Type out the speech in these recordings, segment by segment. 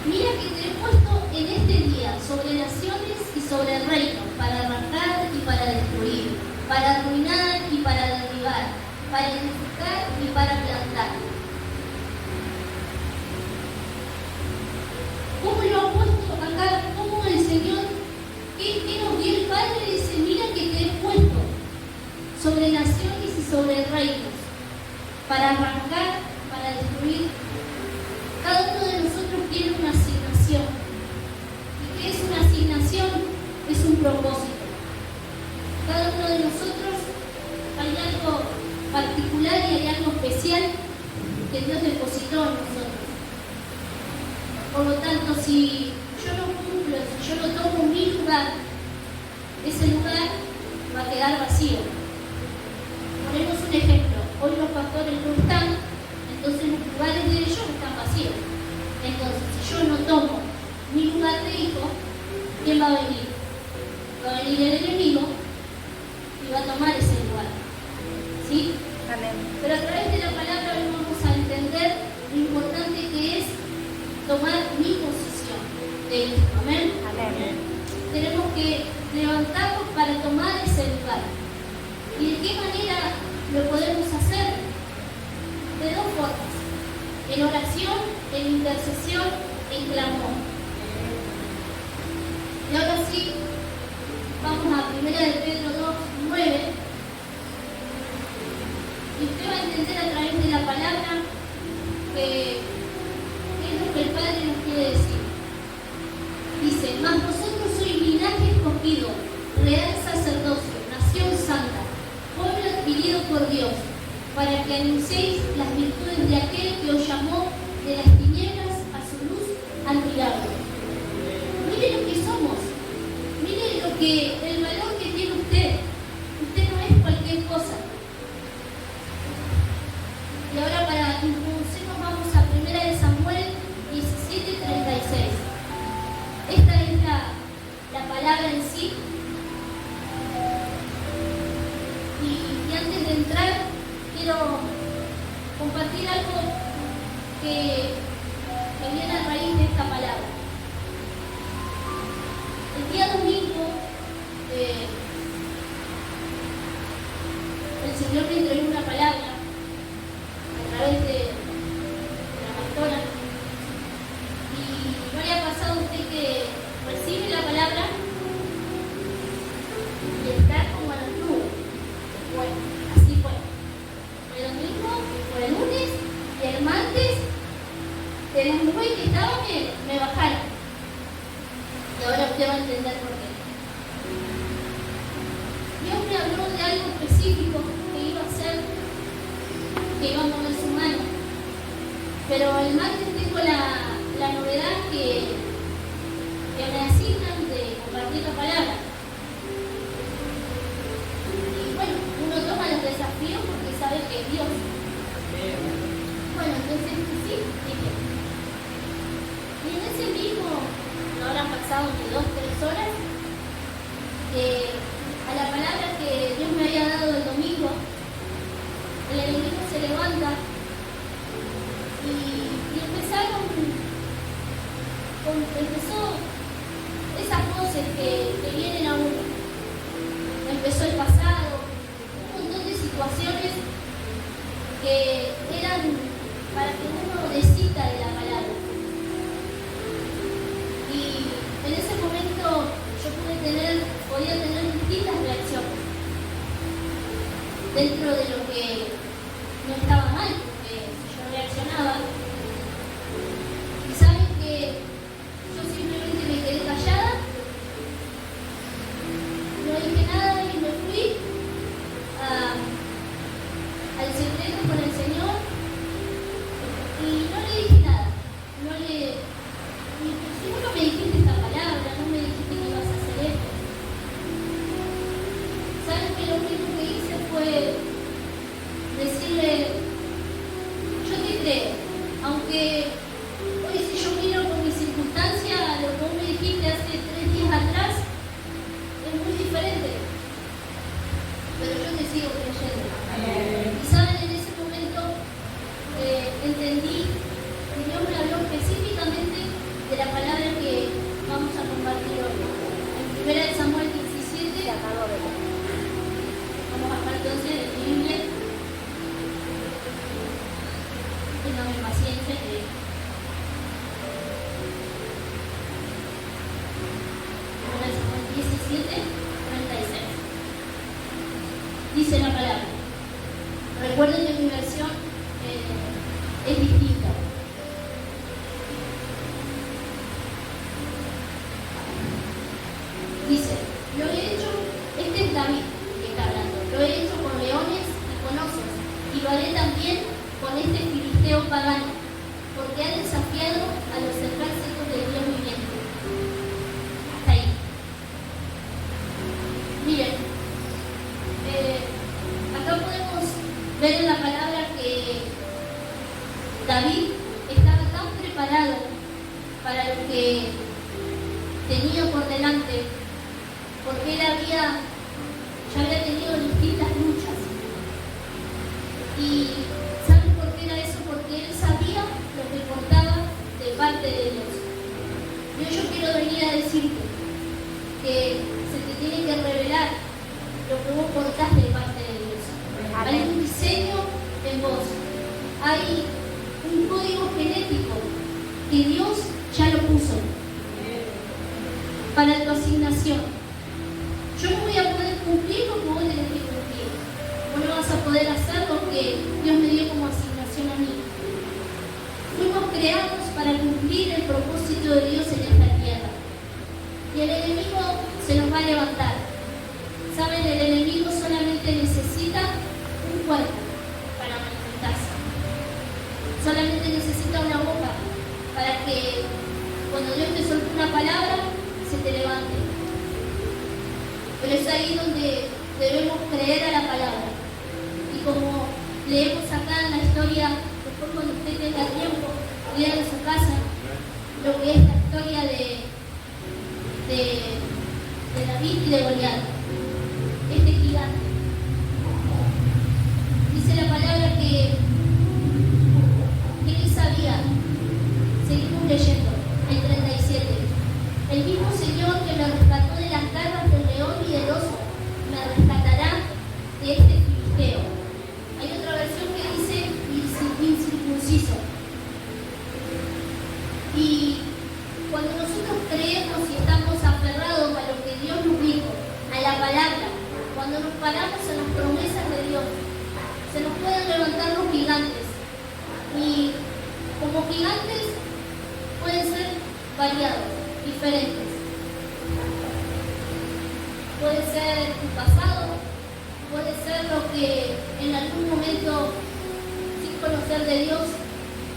Mira que te he puesto en este día sobre naciones y sobre reinos, para arrancar y para destruir, para arruinar y para derribar, para edificar y para plantar. ¿Cómo lo ha puesto acá? ¿Cómo el Señor, qué nos dio el Padre? Dice, mira que te he puesto sobre naciones y sobre reinos, para arrancar, para destruir. Cada uno de nosotros tiene una asignación. ¿Y qué es una asignación? Es un propósito. Cada uno de nosotros hay algo particular y hay algo especial que Dios depositó en nosotros. Por lo tanto, si yo no cumplo, si yo no tomo mi lugar, ese lugar va a quedar vacío. Ponemos un ejemplo. Hoy los pastores no están, entonces los lugares de ellos están vacíos. Entonces, si yo no tomo mi lugar de hijo, ¿quién va a venir? Va a venir el enemigo y va a tomar ese lugar. ¿Sí? Amén. Pero a través de la palabra hoy vamos a entender lo importante que es tomar mi posición de hijo. Amén. Amén. Tenemos que levantarnos para tomar ese lugar. ¿Y de qué manera lo podemos hacer? De dos formas: en oración, en intercesión, en clamor. Y ahora sí, vamos a 1 de Pedro 2:9. Y usted va a entender a través de la palabra que es lo que el Padre nos quiere decir. Dice, mas vosotros sois linaje escogido, real sacerdocio, nación santa, pueblo adquirido por Dios, para que anunciéis las virtudes de aquel que os llamó de las tinieblas a su luz admirable. Mire lo que somos, mire el valor que tiene usted. Usted no es cualquier cosa. Y ahora para introducirnos vamos a 1 de Samuel 17:36. Esta es la palabra en sí. Y antes de entrar, quiero compartir algo que viene a raíz de esta palabra. El día domingo, el Señor me entregó una palabra a través de la pastora. Y no le ha pasado a usted que recibe la palabra y está como a las nubes. Bueno, así fue. El domingo, fue el lunes y el martes, de las nubes que estaban me bajaron. Y ahora usted va a entender por qué. Dios me habló de algo específico que iba a hacer, que iba a poner su mano. Pero el martes tengo la novedad que me asignan de compartir la palabra. Y bueno, uno toma los desafíos porque sabe que es Dios. Bueno, entonces sí, dije. Y en ese mismo, no habrán pasado ni 2 o 3 horas, a la palabra que Dios me había dado el domingo, el enemigo se levanta y empezó esas voces que vienen a uno. Empezó el pasado, un montón de situaciones que eran para que uno desista de la palabra. Y en ese momento yo podía tener distintas reacciones dentro de lo que no estaba mal, porque yo reaccionaba. Y saben que yo simplemente me quedé callada, no dije nada y me fui al secreto con el Señor y no le dije nada. Si vos no me dijiste esta palabra, no me dijiste que ibas a hacer esto. ¿Saben que lo único que hice fue decirle, yo te creo, aunque hoy si yo miro con mi circunstancia, lo que vos me dijiste hace 3 días atrás es muy diferente, pero yo te sigo creyendo. Y saben, en ese momento entendí que Dios me habló específicamente de la palabra que vamos a compartir hoy. En 1 Samuel 17, vamos a bajar entonces de mi Biblia. Téngame paciencia que 1 Samuel 17, 36. Dice la palabra. Recuerden que mi versión es distinta. Dice, lo he hecho, este es David que está hablando, lo he hecho con leones y con osos, y lo haré también con este filisteo pagano, porque ha desafiado a los ejércitos del Dios viviente. Hasta ahí. Miren, acá podemos ver en la palabra que David estaba tan preparado para lo que tenía por delante, porque él ya había tenido distintas luchas. ¿Y saben por qué era eso? Porque él sabía lo que contaba de parte de Dios. Y hoy yo quiero venir a decirte que se te tiene que revelar lo que vos contás de parte de Dios. Hay un diseño en vos, hay un código genético que Dios ya lo puso para tu asignación. Yo no voy a poder cumplir lo que vos tenés que cumplir. Vos no vas a poder hacer lo que Dios me dio como asignación a mí. Fuimos creados para cumplir el propósito de Dios en esta tierra. Y el enemigo se nos va a levantar. Saben, el enemigo solamente necesita un cuerpo para manifestarse. Solamente necesita una boca para que cuando Dios te suelte una palabra, se te levante. Pero es ahí donde debemos creer a la palabra. Y como leemos acá en la historia, después cuando usted tenga tiempo, lea en su casa lo que es la historia de David y de Goliat, este gigante. Dice la palabra que él sabía, seguimos leyendo, el 37. El mismo Señor que me rescató de las garras del león y del oso, me rescatará de este filisteo. Hay otra versión que dice incircunciso. Y cuando nosotros creemos y estamos aferrados a lo que Dios nos dijo, a la palabra, cuando nos paramos en las promesas de Dios, se nos pueden levantar los gigantes. Y como gigantes pueden ser variados, diferentes. Puede ser tu pasado, puede ser lo que en algún momento, sin conocer de Dios,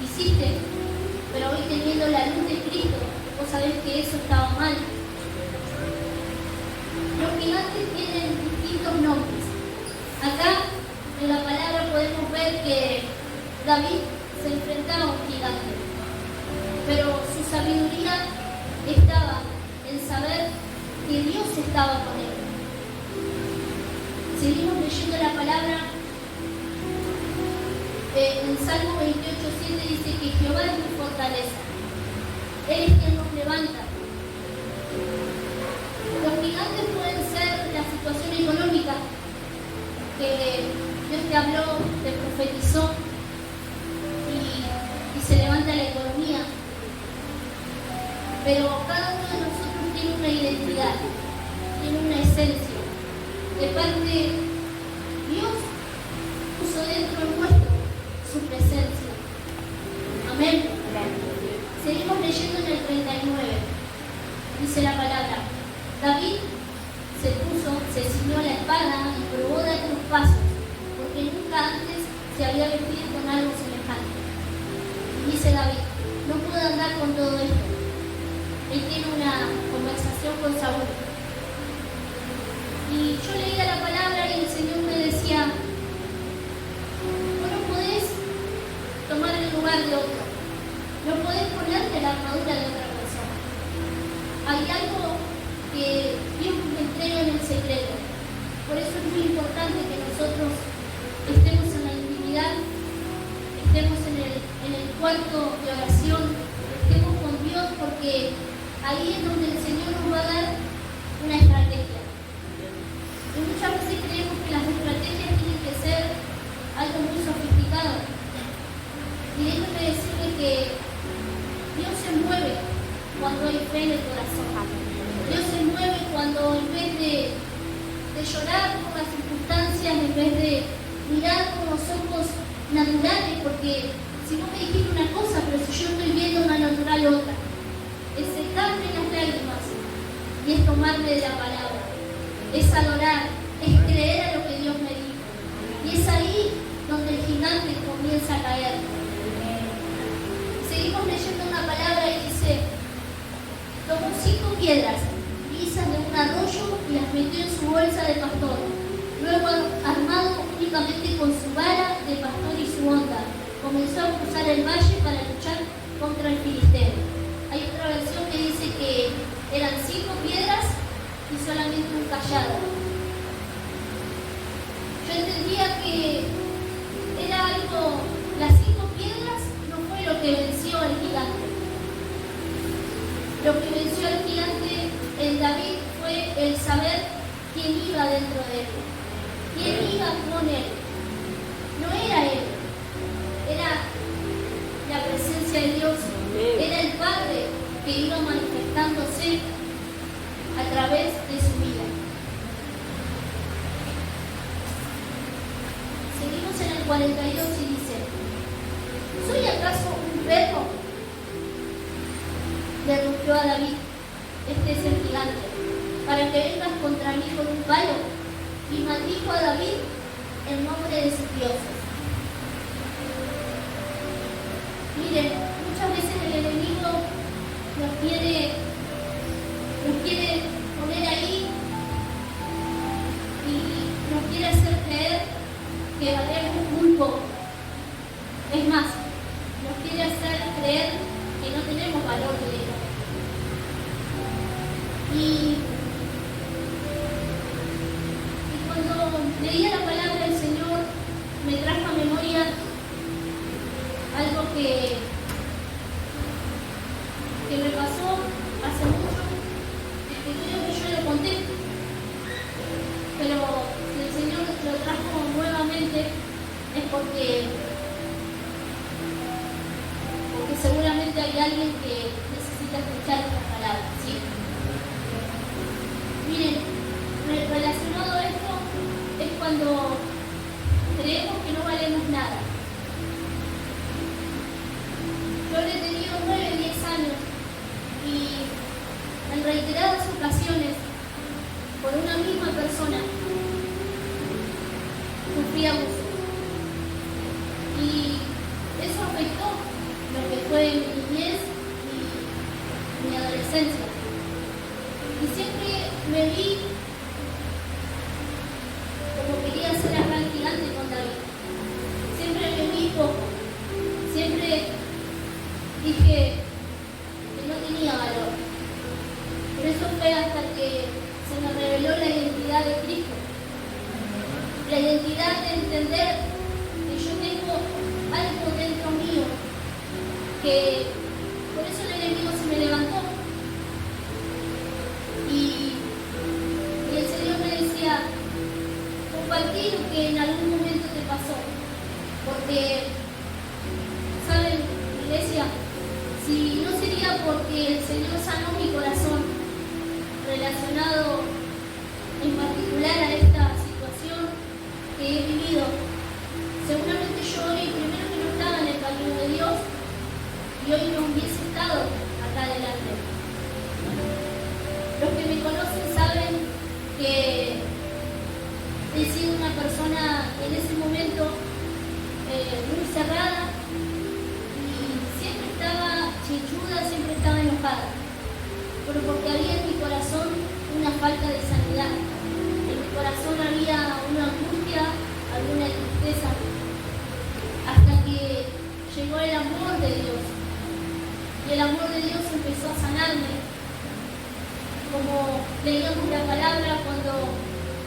hiciste, pero hoy teniendo la luz de Cristo, vos sabés que eso estaba mal. Los gigantes tienen distintos nombres. Acá en la palabra podemos ver que David se enfrentaba a un gigante, pero su sabiduría estaba en saber que Dios estaba con él. Seguimos leyendo la palabra. En Salmo 28:7 dice que Jehová es mi fortaleza. Él es quien nos levanta. Los gigantes pueden ser la situación económica que Dios te habló, te profetizó y se levanta la economía. Pero cada uno de nosotros tiene una identidad, tiene una esencia. De parte, Dios puso dentro nuestro su presencia. Amén. Seguimos leyendo en el 39. Dice la palabra: David se ciñó la espada y probó dar unos pasos, porque nunca antes se había vestido con algo semejante. Y dice David: no puedo andar con todo esto. Él tiene una conversación con Saúl. Y yo leía la palabra y el Señor me decía: vos no podés tomar el lugar de otro, no podés ponerte la armadura de otra persona. Hay algo que Dios me entrega en el secreto. Por eso es muy importante que nosotros estemos en la intimidad, estemos en el cuarto de oración, estemos con Dios, porque ahí es donde el Señor nos va a dar una estrategia. Y muchas veces creemos que las estrategias tienen que ser algo muy sofisticado. Y déjenme decirle que Dios se mueve cuando hay fe en el corazón. Dios se mueve cuando en vez de llorar por las circunstancias, en vez de mirar con los ojos naturales, porque si no me dijiste una cosa, pero si yo estoy viendo una natural otra, es secarme las lágrimas y es tomarme de la palabra, es adorar, es creer a lo que Dios me dijo. Y es ahí donde el gigante comienza a caer. Seguimos leyendo una palabra y dice, tomó 5 piedras lisas de un arroyo y las metió en su bolsa de pastor. Luego, armado únicamente con su vara de pastor y su honda, comenzó a cruzar el valle para luchar contra el filisteo. Hay otra versión que dice que eran 5 piedras y solamente un callado. Yo entendía que era algo, las 5 piedras no fue lo que venció al gigante. Lo que venció al gigante en David fue el saber quién iba dentro de él, quién iba con él. No era él, era la presencia de Dios, era el Padre que iba manifestándose a través de su vida. Seguimos en el 42 y dice, ¿soy acaso un perro? Le rugió a David, este es el gigante, para que vengas contra mí con un palo. Y maldijo a David en nombre de sus dioses. Miren, muchas veces el enemigo nos quiere poner ahí y nos quiere hacer creer que valemos muy poco. Es más, nos quiere hacer creer que no tenemos valor de Dios. Y cuando leía la palabra del Señor, me trajo a memoria algo que me pasó hace mucho, que creo que yo lo conté, pero si el Señor lo trajo nuevamente es porque seguramente hay alguien que necesita escuchar estas palabras, ¿sí? Miren, relacionado a esto es cuando creemos que no valemos nada. Yo he tenido 9, 10 años y en reiteradas ocasiones, por una misma persona, sufrí abuso. Y eso afectó lo que fue mi niñez y mi adolescencia. Y siempre me vi como quería ser acá el gigante con David. Siempre me vi poco. Siempre dije que no tenía valor. Por eso fue hasta que se me reveló la identidad de Cristo. La identidad de entender que yo tengo algo dentro mío, que por eso el enemigo se me levantó. Y el Señor me decía, compartí lo que en algún momento te pasó. Porque, ¿saben, iglesia? Si no sería porque el Señor sanó mi corazón relacionado en particular a esta situación que he vivido, seguramente yo hoy primero que no estaba en el camino de Dios y hoy no hubiese estado acá adelante. Los que me conocen saben que he sido una persona en ese momento muy cerrada y siempre estaba chinchuda, siempre estaba enojada, pero porque había en mi corazón una falta de sanidad. En mi corazón había una angustia, alguna tristeza, hasta que llegó el amor de Dios. Y el amor de Dios empezó a sanarme. Como leíamos la palabra cuando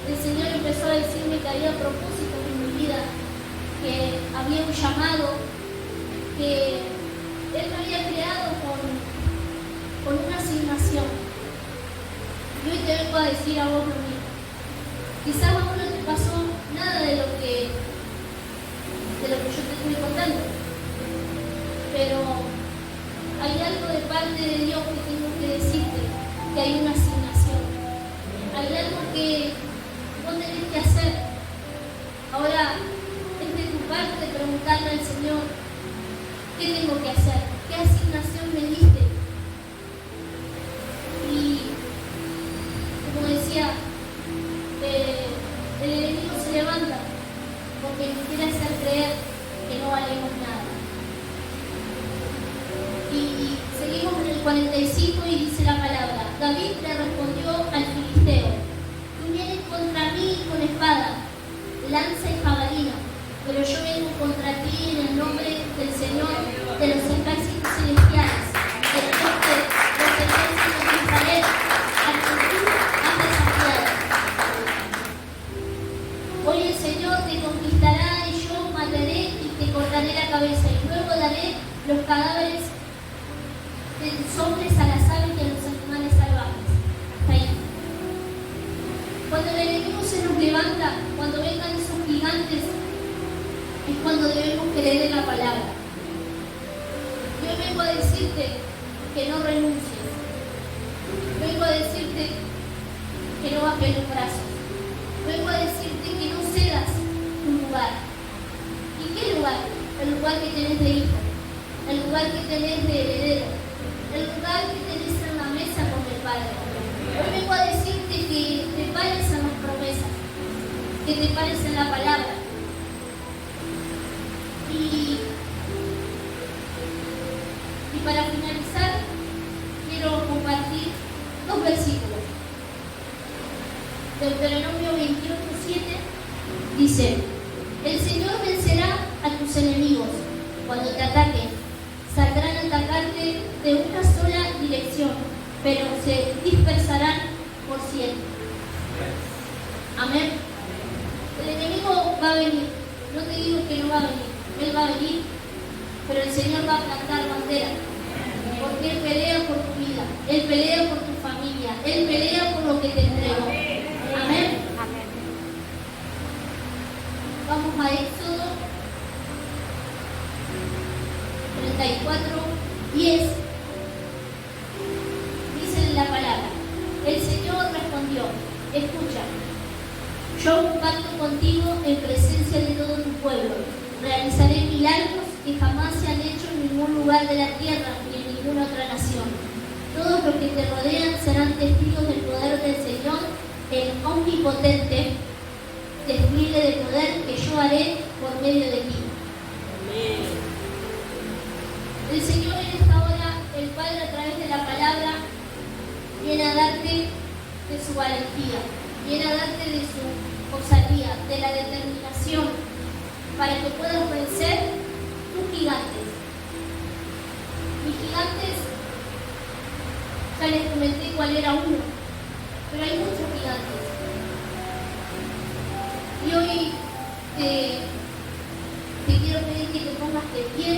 el Señor empezó a decirme que había propósitos en mi vida, que había un llamado, que Él me había creado con una asignación. Y hoy te vengo a decir a vos lo mismo. Quizás a vos no te pasó nada de lo que yo te estoy contando, pero hay algo de parte de Dios que tengo que decirte, que hay una asignación, hay algo que vos tenés que hacer. Ahora es de tu parte preguntarle al Señor, ¿qué tengo que hacer? ¿Qué asignación me diste? Y como decía, el enemigo se levanta porque nos quiere hacer creer que no valemos nada. Y seguimos en el 45 y dice la palabra: David le respondió al filisteo: tú vienes contra mí con espada, lanza y jabalina, pero yo vengo contra ti en el nombre del Señor de los ejércitos celestiales, del Dios de los ejércitos de Israel, a quien tú has desafiado. Hoy el Señor te conquistará y yo mataré y te cortaré la cabeza, y luego daré los cadáveres de los hombres a las aves y a los animales salvajes. Hasta ahí. Cuando el enemigo se nos levanta, cuando vengan esos gigantes, es cuando debemos creer en la palabra. Yo vengo a decirte que no renuncies. Vengo a decirte que no bajes los brazos. Vengo a decirte que no cedas tu lugar. ¿Y qué lugar? El lugar que tenés de hijo, el lugar que tenés de heredero, el lugar que tenés en la mesa con el Padre. Hoy vengo a decirte que te pares en las promesas, que te pares en la palabra. Y para finalizar, quiero compartir 2 versículos. Deuteronomio 28:7 dice: el Señor vencerá a tus enemigos cuando te ataquen. Saldrán a atacarte de una sola dirección, pero se dispersarán por 100. Amén. El enemigo va a venir. No te digo que no va a venir. Él va a venir, pero el Señor va a plantar bandera. Porque Él pelea por tu vida. Él pelea por tu familia. Él pelea por lo que te entregó. Amén. Vamos a Éxodo 34:10. Dice la palabra: el Señor respondió: escucha, yo hago un pacto contigo en presencia de todo tu pueblo. Realizaré milagros que jamás se han hecho en ningún lugar de la tierra ni en ninguna otra nación. Todos los que te rodean serán testigos del poder del Señor, el omnipotente despliegue de poder que yo haré por medio de ti. Amén. El Señor en esta hora, el Padre a través de la palabra, viene a darte de su valentía, viene a darte de su osadía, de la determinación, para que puedas vencer tus gigantes. Mis gigantes, ya les comenté cuál era uno, pero hay muchos gigantes. Y hoy te quiero pedir que te pongas de pie.